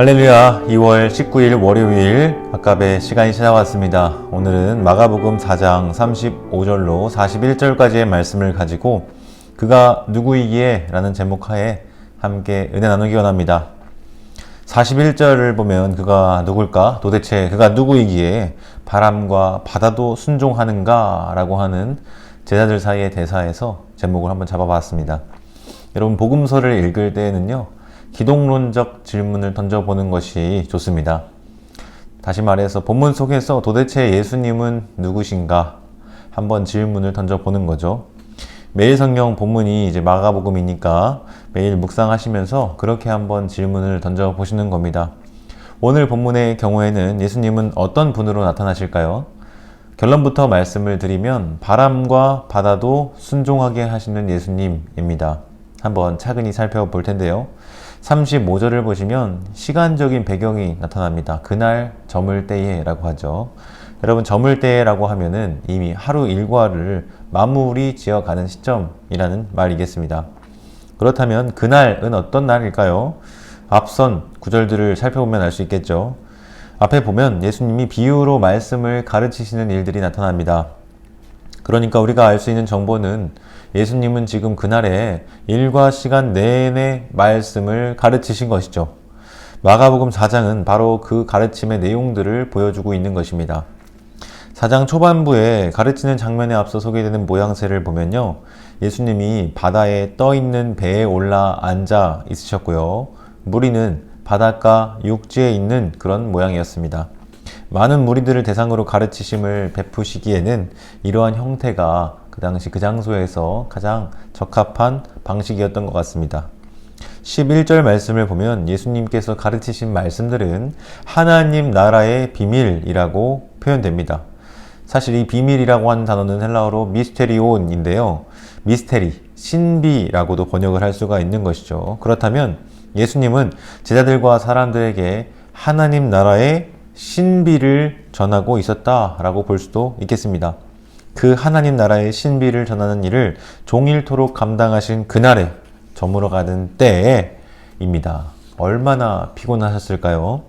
할렐루야. 2월 19일 월요일 아깝의 시간이 찾아왔습니다. 오늘은 마가복음 4장 35절로 41절까지의 말씀을 가지고 그가 누구이기에? 라는 제목하에 함께 은혜 나누기 원합니다. 41절을 보면 그가 누굴까? 도대체 그가 누구이기에 바람과 바다도 순종하는가? 라고 하는 제자들 사이의 대사에서 제목을 한번 잡아봤습니다. 여러분, 복음서를 읽을 때에는요, 기독론적 질문을 던져보는 것이 좋습니다. 다시 말해서 본문 속에서 도대체 예수님은 누구신가? 한번 질문을 던져보는 거죠. 매일 성경 본문이 이제 마가복음이니까 매일 묵상하시면서 그렇게 한번 질문을 던져보시는 겁니다. 오늘 본문의 경우에는 예수님은 어떤 분으로 나타나실까요? 결론부터 말씀을 드리면 바람과 바다도 순종하게 하시는 예수님입니다. 한번 차근히 살펴볼 텐데요. 35절을 보시면 시간적인 배경이 나타납니다. 그날 저물 때에 라고 하죠. 여러분, 저물 때라고 하면은 이미 하루 일과를 마무리 지어가는 시점이라는 말이겠습니다. 그렇다면 그날은 어떤 날일까요? 앞선 구절들을 살펴보면 알 수 있겠죠. 앞에 보면 예수님이 비유로 말씀을 가르치시는 일들이 나타납니다. 그러니까 우리가 알 수 있는 정보는 예수님은 지금 그날에 일과 시간 내내 말씀을 가르치신 것이죠. 마가복음 4장은 바로 그 가르침의 내용들을 보여주고 있는 것입니다. 4장 초반부에 가르치는 장면에 앞서 소개되는 모양새를 보면요, 예수님이 바다에 떠있는 배에 올라 앉아 있으셨고요, 무리는 바닷가 육지에 있는 그런 모양이었습니다. 많은 무리들을 대상으로 가르치심을 베푸시기에는 이러한 형태가 그 당시 그 장소에서 가장 적합한 방식이었던 것 같습니다. 11절 말씀을 보면 예수님께서 가르치신 말씀들은 하나님 나라의 비밀이라고 표현됩니다. 사실 이 비밀이라고 하는 단어는 헬라어로 미스테리온인데요. 미스테리, 신비라고도 번역을 할 수가 있는 것이죠. 그렇다면 예수님은 제자들과 사람들에게 하나님 나라의 신비를 전하고 있었다라고 볼 수도 있겠습니다. 그 하나님 나라의 신비를 전하는 일을 종일토록 감당하신 그날에 저물어가는 때입니다. 얼마나 피곤하셨을까요?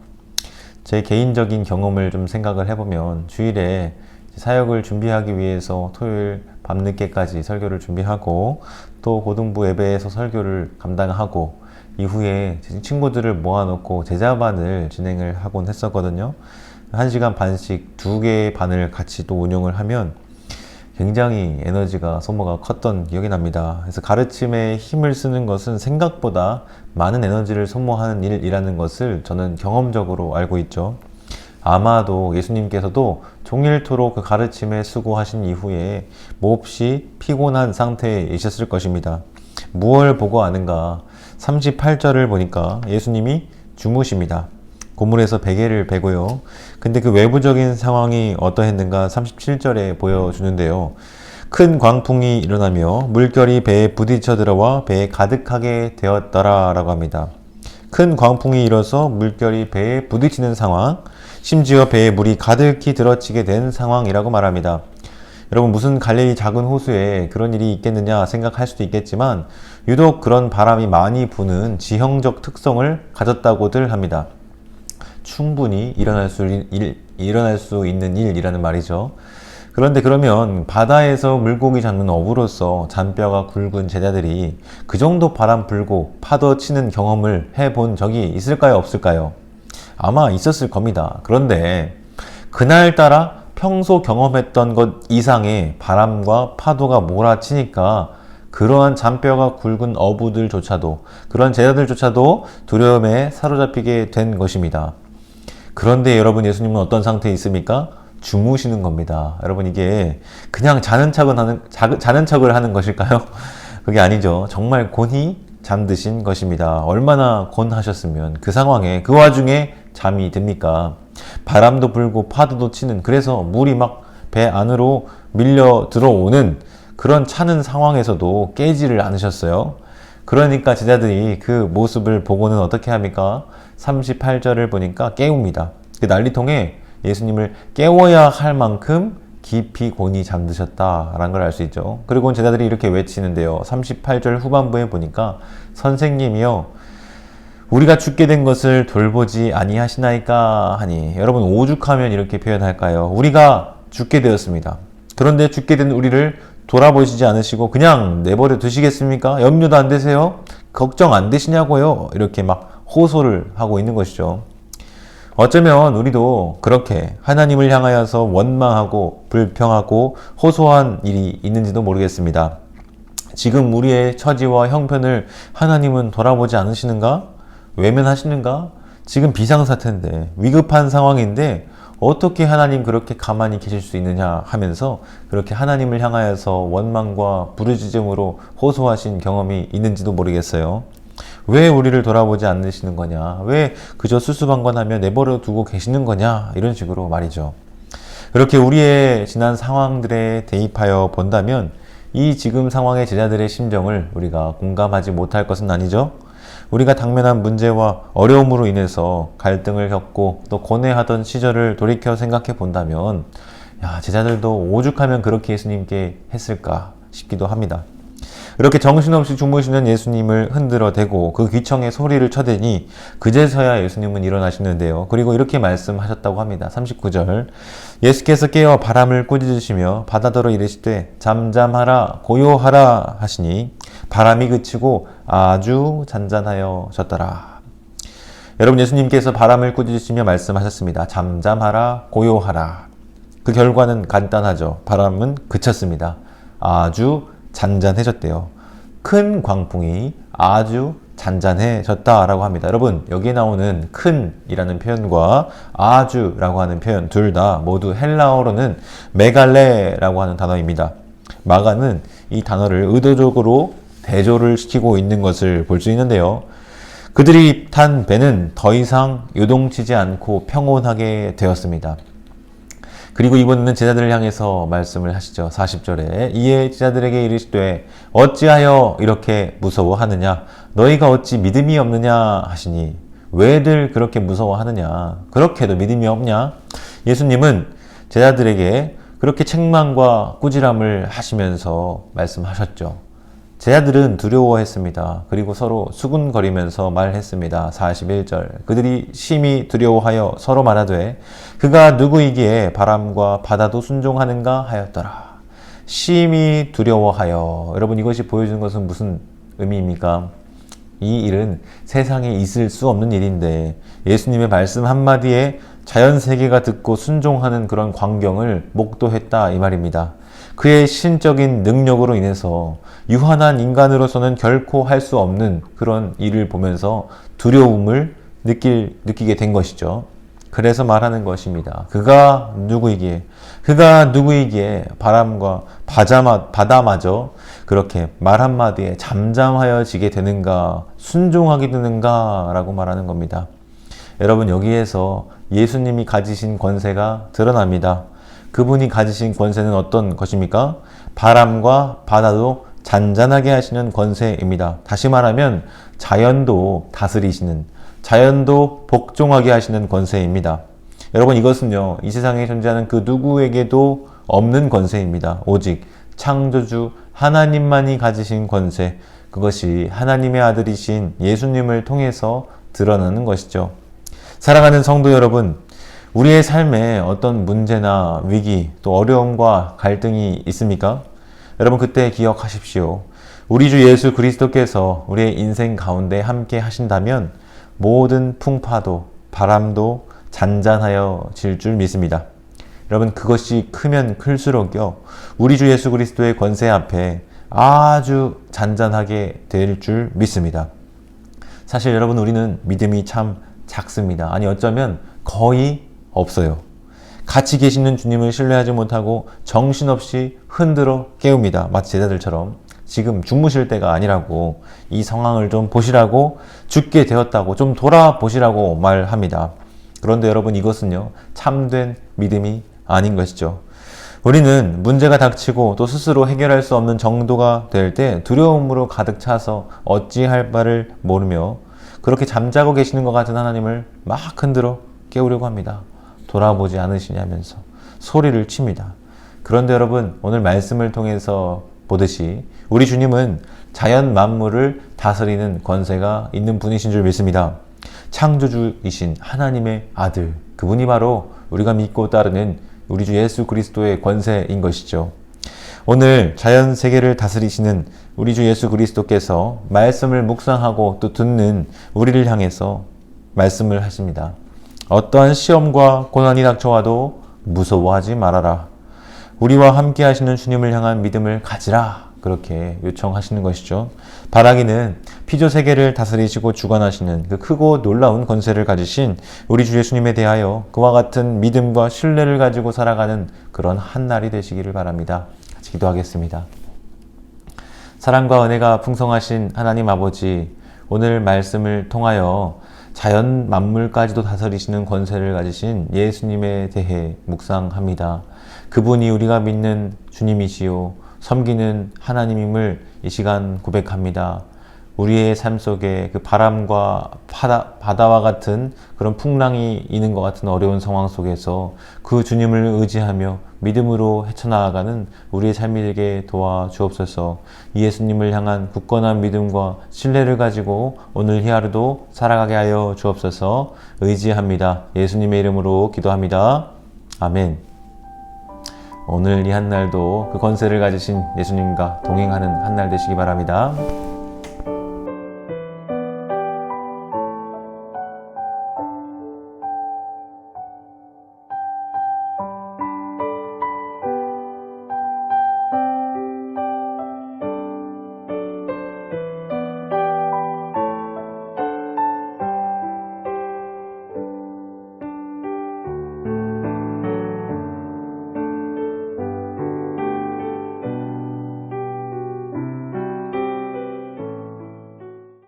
제 개인적인 경험을 좀 생각을 해보면 주일에 사역을 준비하기 위해서 토요일 밤늦게까지 설교를 준비하고 또 고등부 예배에서 설교를 감당하고 이후에 친구들을 모아놓고 제자반을 진행을 하곤 했었거든요. 1시간 반씩 2개의 반을 같이 또 운영을 하면 굉장히 에너지가 소모가 컸던 기억이 납니다. 그래서 가르침에 힘을 쓰는 것은 생각보다 많은 에너지를 소모하는 일이라는 것을 저는 경험적으로 알고 있죠. 아마도 예수님께서도 종일토록 그 가르침에 수고하신 이후에 몹시 피곤한 상태에 있었을 것입니다. 무엇을 보고 아는가? 38절을 보니까 예수님이 주무십니다. 고물에서 베개를 베고요. 근데 그 외부적인 상황이 어떠했는가 37절에 보여주는데요. 큰 광풍이 일어나며 물결이 배에 부딪혀 들어와 배에 가득하게 되었더라 라고 합니다. 큰 광풍이 일어서 물결이 배에 부딪히는 상황, 심지어 배에 물이 가득히 들어치게 된 상황이라고 말합니다. 여러분, 무슨 갈릴리 작은 호수에 그런 일이 있겠느냐 생각할 수도 있겠지만 유독 그런 바람이 많이 부는 지형적 특성을 가졌다고들 합니다. 충분히 일어날 수 있는 일이라는 말이죠. 그런데 그러면 바다에서 물고기 잡는 어부로서 잔뼈가 굵은 제자들이 그 정도 바람 불고 파도 치는 경험을 해본 적이 있을까요? 없을까요? 아마 있었을 겁니다. 그런데 그날따라 평소 경험했던 것 이상의 바람과 파도가 몰아치니까 그러한 잔뼈가 굵은 어부들조차도, 그런 제자들조차도 두려움에 사로잡히게 된 것입니다. 그런데 여러분, 예수님은 어떤 상태에 있습니까? 주무시는 겁니다. 여러분, 이게 그냥 자는 척을 하는 것일까요? 그게 아니죠. 정말 곤히 잠드신 것입니다. 얼마나 곤하셨으면 그 상황에, 그 와중에 잠이 듭니까? 바람도 불고 파도도 치는, 그래서 물이 막 배 안으로 밀려 들어오는 그런 차는 상황에서도 깨지를 않으셨어요. 그러니까 제자들이 그 모습을 보고는 어떻게 합니까? 38절을 보니까 깨웁니다. 그 난리통에 예수님을 깨워야 할 만큼 깊이 곤히 잠드셨다라는 걸 알 수 있죠. 그리고 제자들이 이렇게 외치는데요. 38절 후반부에 보니까 선생님이요, 우리가 죽게 된 것을 돌보지 아니하시나이까 하니, 여러분 오죽하면 이렇게 표현할까요? 우리가 죽게 되었습니다. 그런데 죽게 된 우리를 돌아보시지 않으시고 그냥 내버려 두시겠습니까? 염려도 안 되세요? 걱정 안 되시냐고요? 이렇게 막 호소를 하고 있는 것이죠. 어쩌면 우리도 그렇게 하나님을 향하여서 원망하고 불평하고 호소한 일이 있는지도 모르겠습니다. 지금 우리의 처지와 형편을 하나님은 돌아보지 않으시는가? 외면하시는가? 지금 비상사태인데, 위급한 상황인데 어떻게 하나님 그렇게 가만히 계실 수 있느냐 하면서 그렇게 하나님을 향하여서 원망과 부르짖음으로 호소하신 경험이 있는지도 모르겠어요. 왜 우리를 돌아보지 않으시는 거냐? 왜 그저 수수방관하며 내버려 두고 계시는 거냐? 이런 식으로 말이죠. 그렇게 우리의 지난 상황들에 대입하여 본다면 이 지금 상황의 제자들의 심정을 우리가 공감하지 못할 것은 아니죠. 우리가 당면한 문제와 어려움으로 인해서 갈등을 겪고 또 고뇌하던 시절을 돌이켜 생각해 본다면, 야, 제자들도 오죽하면 그렇게 예수님께 했을까 싶기도 합니다. 이렇게 정신없이 주무시는 예수님을 흔들어 대고 그 귀청에 소리를 쳐대니 그제서야 예수님은 일어나시는데요. 그리고 이렇게 말씀하셨다고 합니다. 39절, 예수께서 깨어 바람을 꾸짖으시며 바다더러 이르시되 잠잠하라 고요하라 하시니 바람이 그치고 아주 잔잔하여졌더라. 여러분, 예수님께서 바람을 꾸짖으시며 말씀하셨습니다. 잠잠하라 고요하라. 그 결과는 간단하죠. 바람은 그쳤습니다. 아주 잔잔해졌대요. 큰 광풍이 아주 잔잔해졌다라고 합니다. 여러분, 여기에 나오는 큰이라는 표현과 아주라고 하는 표현 둘 다 모두 헬라어로는 메갈레라고 하는 단어입니다. 마가는 이 단어를 의도적으로 대조를 시키고 있는 것을 볼 수 있는데요. 그들이 탄 배는 더 이상 요동치지 않고 평온하게 되었습니다. 그리고 이번에는 제자들을 향해서 말씀을 하시죠. 40절에 이에 제자들에게 이르시되 어찌하여 이렇게 무서워하느냐? 너희가 어찌 믿음이 없느냐 하시니, 왜들 그렇게 무서워하느냐? 그렇게도 믿음이 없냐? 예수님은 제자들에게 그렇게 책망과 꾸지람을 하시면서 말씀하셨죠. 제자들은 두려워했습니다. 그리고 서로 수군거리면서 말했습니다. 41절, 그들이 심히 두려워하여 서로 말하되 그가 누구이기에 바람과 바다도 순종하는가 하였더라. 심히 두려워하여, 여러분 이것이 보여주는 것은 무슨 의미입니까? 이 일은 세상에 있을 수 없는 일인데 예수님의 말씀 한마디에 자연세계가 듣고 순종하는 그런 광경을 목도했다 이 말입니다. 그의 신적인 능력으로 인해서 유한한 인간으로서는 결코 할 수 없는 그런 일을 보면서 두려움을 느끼게 된 것이죠. 그래서 말하는 것입니다. 그가 누구이기에 바람과 바다마저 그렇게 말 한마디에 잠잠하여지게 되는가, 순종하게 되는가 라고 말하는 겁니다. 여러분, 여기에서 예수님이 가지신 권세가 드러납니다. 그분이 가지신 권세는 어떤 것입니까? 바람과 바다도 잔잔하게 하시는 권세입니다. 다시 말하면 자연도 다스리시는, 자연도 복종하게 하시는 권세입니다. 여러분, 이것은요, 이 세상에 존재하는 그 누구에게도 없는 권세입니다. 오직 창조주 하나님만이 가지신 권세, 그것이 하나님의 아들이신 예수님을 통해서 드러나는 것이죠. 사랑하는 성도 여러분, 우리의 삶에 어떤 문제나 위기 또 어려움과 갈등이 있습니까? 여러분, 그때 기억하십시오. 우리 주 예수 그리스도께서 우리의 인생 가운데 함께 하신다면 모든 풍파도 바람도 잔잔하여 질 줄 믿습니다. 여러분, 그것이 크면 클수록요, 우리 주 예수 그리스도의 권세 앞에 아주 잔잔하게 될 줄 믿습니다. 사실 여러분, 우리는 믿음이 참 작습니다. 아니, 어쩌면 거의 없어요. 같이 계시는 주님을 신뢰하지 못하고 정신없이 흔들어 깨웁니다. 마치 제자들처럼 지금 주무실 때가 아니라고, 이 상황을 좀 보시라고, 죽게 되었다고 좀 돌아보시라고 말합니다. 그런데 여러분, 이것은요, 참된 믿음이 아닌 것이죠. 우리는 문제가 닥치고 또 스스로 해결할 수 없는 정도가 될 때 두려움으로 가득 차서 어찌할 바를 모르며 그렇게 잠자고 계시는 것 같은 하나님을 막 흔들어 깨우려고 합니다. 돌아보지 않으시냐면서 소리를 칩니다. 그런데 여러분, 오늘 말씀을 통해서 보듯이 우리 주님은 자연 만물을 다스리는 권세가 있는 분이신 줄 믿습니다. 창조주이신 하나님의 아들, 그분이 바로 우리가 믿고 따르는 우리 주 예수 그리스도의 권세인 것이죠. 오늘 자연 세계를 다스리시는 우리 주 예수 그리스도께서 말씀을 묵상하고 또 듣는 우리를 향해서 말씀을 하십니다. 어떠한 시험과 고난이 닥쳐와도 무서워하지 말아라. 우리와 함께 하시는 주님을 향한 믿음을 가지라. 그렇게 요청하시는 것이죠. 바라기는 피조 세계를 다스리시고 주관하시는 그 크고 놀라운 권세를 가지신 우리 주 예수님에 대하여 그와 같은 믿음과 신뢰를 가지고 살아가는 그런 한 날이 되시기를 바랍니다. 같이 기도하겠습니다. 사랑과 은혜가 풍성하신 하나님 아버지, 오늘 말씀을 통하여 자연 만물까지도 다스리시는 권세를 가지신 예수님에 대해 묵상합니다. 그분이 우리가 믿는 주님이시요 섬기는 하나님임을 이 시간 고백합니다. 우리의 삶 속에 그 바람과 바다와 같은 그런 풍랑이 있는 것 같은 어려운 상황 속에서 그 주님을 의지하며 믿음으로 헤쳐나가는 우리의 삶이 되게 도와주옵소서. 예수님을 향한 굳건한 믿음과 신뢰를 가지고 오늘 이 하루도 살아가게 하여 주옵소서. 의지합니다. 예수님의 이름으로 기도합니다. 아멘. 오늘 이 한 날도 그 권세를 가지신 예수님과 동행하는 한 날 되시기 바랍니다.